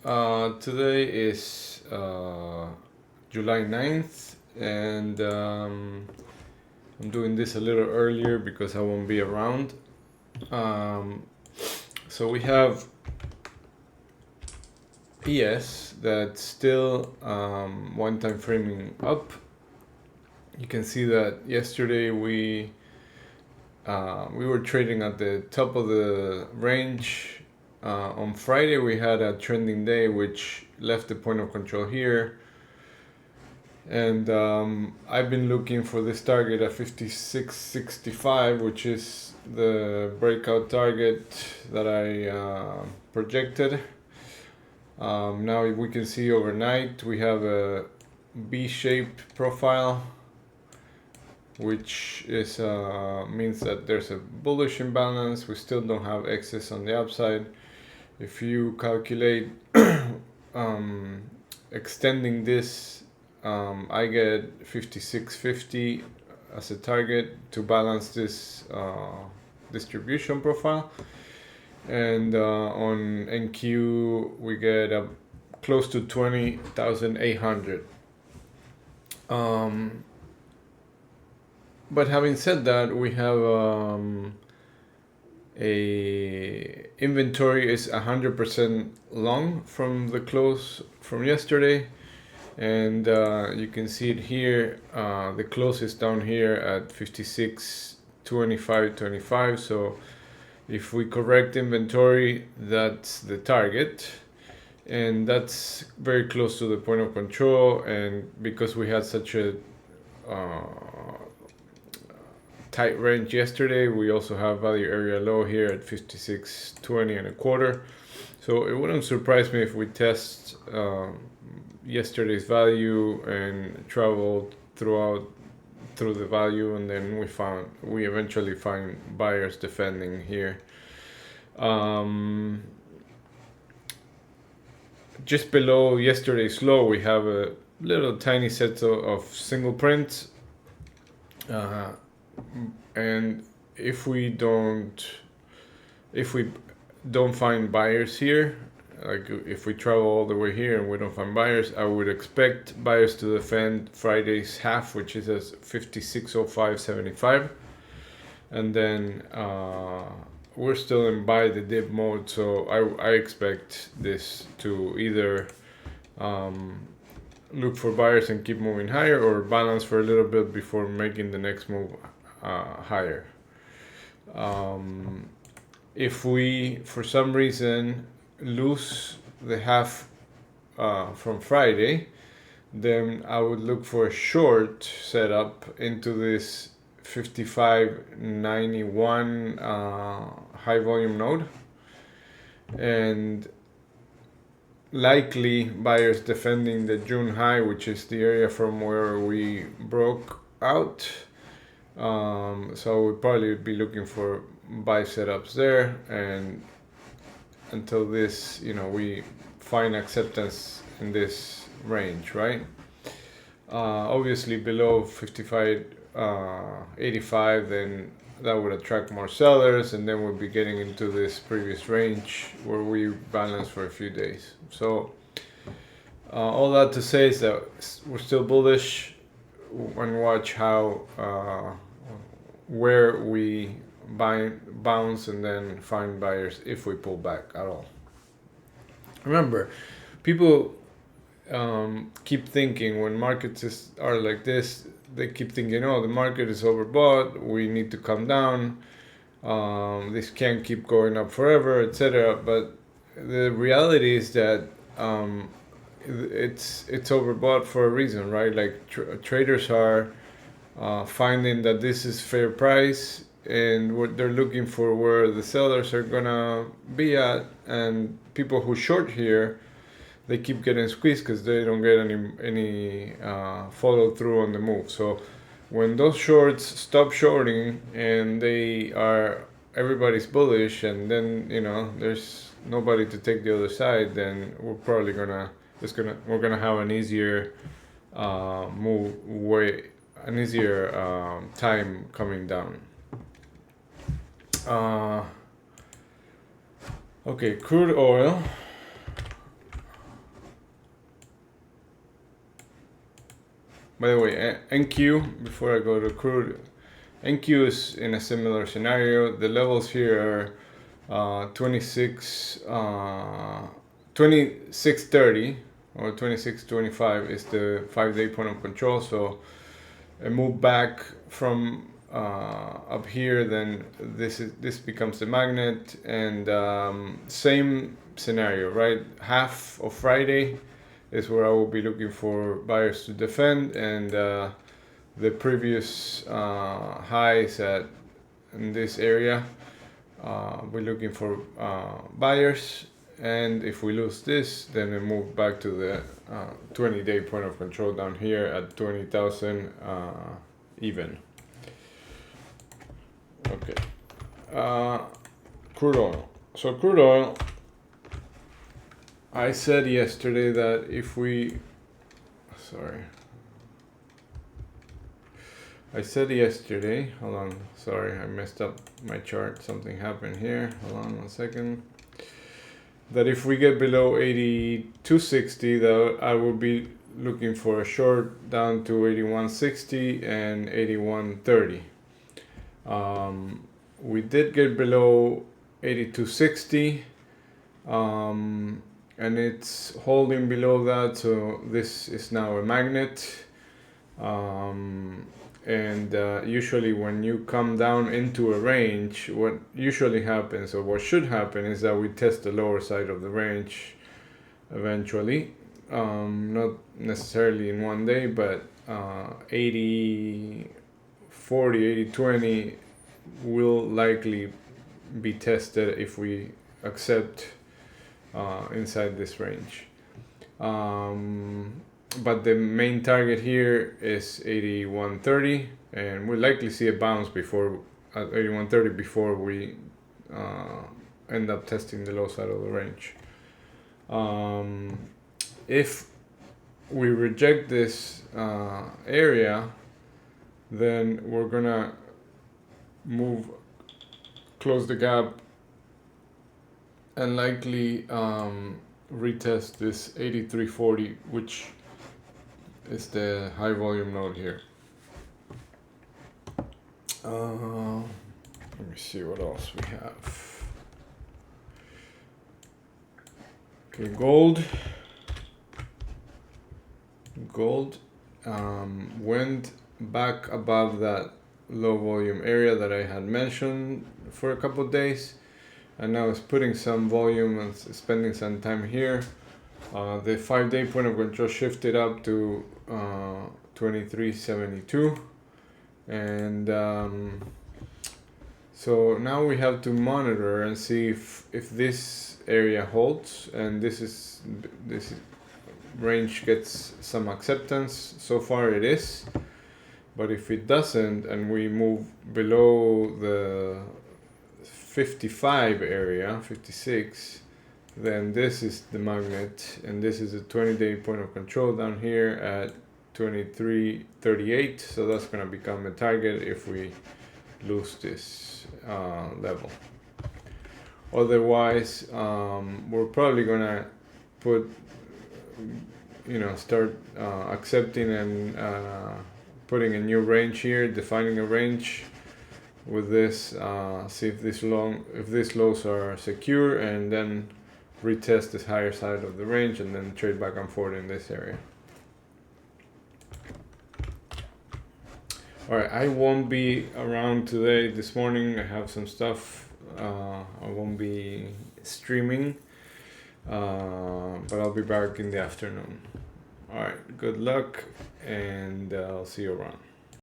Today is July 9th, and I'm doing this a little earlier because I won't be around. So we have ES that's still one time framing up. You can see that yesterday we were trading at the top of the range. On Friday we had a trending day which left the point of control here, and I've been looking for this target at 56.65, which is the breakout target that I projected. Now we can see overnight we have a B-shaped profile, which is means that there's a bullish imbalance. We still don't have excess on the upside. If you calculate extending this, I get 56.50 as a target to balance this distribution profile, and on NQ we get close to 20,800. But having said that, we have a inventory is 100% long from the close from yesterday, and you can see it here. The close is down here at 56.25. So if we correct inventory, that's the target, and that's very close to the point of control. And because we had such a tight range yesterday, we also have value area low here at 56.20 So it wouldn't surprise me if we test yesterday's value and travel through the value, and then we eventually find buyers defending here. Just below yesterday's low we have a little tiny set of single prints, and if we don't find buyers here, like if we travel all the way here and we don't find buyers, I would expect buyers to defend Friday's half, which is at 56.0575, and then we're still in buy the dip mode, so I expect this to either look for buyers and keep moving higher, or balance for a little bit before making the next move higher. If we for some reason lose the half from Friday, then I would look for a short setup into this 55.91 high volume node, and likely buyers defending the June high, which is the area from where we broke out. So I would probably be looking for buy setups there, and until this, we find acceptance in this range, right? Obviously below 55.85, then that would attract more sellers, and then we'll be getting into this previous range where we balance for a few days. So all that to say is that we're still bullish, and watch how where we bounce and then find buyers if we pull back at all. Remember, people keep thinking when markets are like this, they keep thinking, oh, the market is overbought, we need to come down, this can't keep going up forever, etc. But the reality is that it's overbought for a reason, right? Like traders are finding that this is fair price, and what they're looking for where the sellers are gonna be at, and people who short here, they keep getting squeezed because they don't get any follow through on the move. So when those shorts stop shorting and everybody's bullish, and then there's nobody to take the other side, then we're probably gonna have an easier time coming down. Okay, crude oil. By the way, NQ, before I go to crude, NQ is in a similar scenario. The levels here are 2630 or 2625 is the 5-day point of control. So a move back from up here, then this becomes the magnet, and same scenario, right? Half of Friday is where I will be looking for buyers to defend, and the previous highs in this area, we're looking for buyers, and if we lose this, then we move back to the 20-day point of control down here at 20,000 even. Okay. Crude oil. So crude oil, I said yesterday that if we, I said yesterday, hold on, sorry, I messed up my chart, something happened here, hold on 1 second, that if we get below 8260, that I will be looking for a short down to 8160 and 8130. We did get below 8260, and it's holding below that, so this is now a magnet. And usually when you come down into a range, what usually happens, or what should happen, is that we test the lower side of the range eventually. Not necessarily in one day, but 80-40, 80-20 will likely be tested if we accept inside this range. But the main target here is 8130, and we'll likely see a bounce before at 8130 before we end up testing the low side of the range. If we reject this area, then we're gonna close the gap, and likely retest this 8340, which is the high volume node here. Let me see what else we have. Okay, gold went back above that low volume area that I had mentioned for a couple of days, and now it's putting some volume and spending some time here. The 5-day point of control shifted up to 2372, and so now we have to monitor and see if this area holds and this range gets some acceptance. So far it is, but if it doesn't and we move below the 55 area, 56, then this is the magnet, and this is a 20-day point of control down here at 2338. So that's going to become a target if we lose this level. Otherwise, we're probably going to start accepting and putting a new range here, defining a range with this, see if these lows are secure, and then retest this higher side of the range, and then trade back and forth in this area. Alright, I won't be around today. This morning I have some stuff. I won't be streaming, but I'll be back in the afternoon. Alright, good luck, and I'll see you around.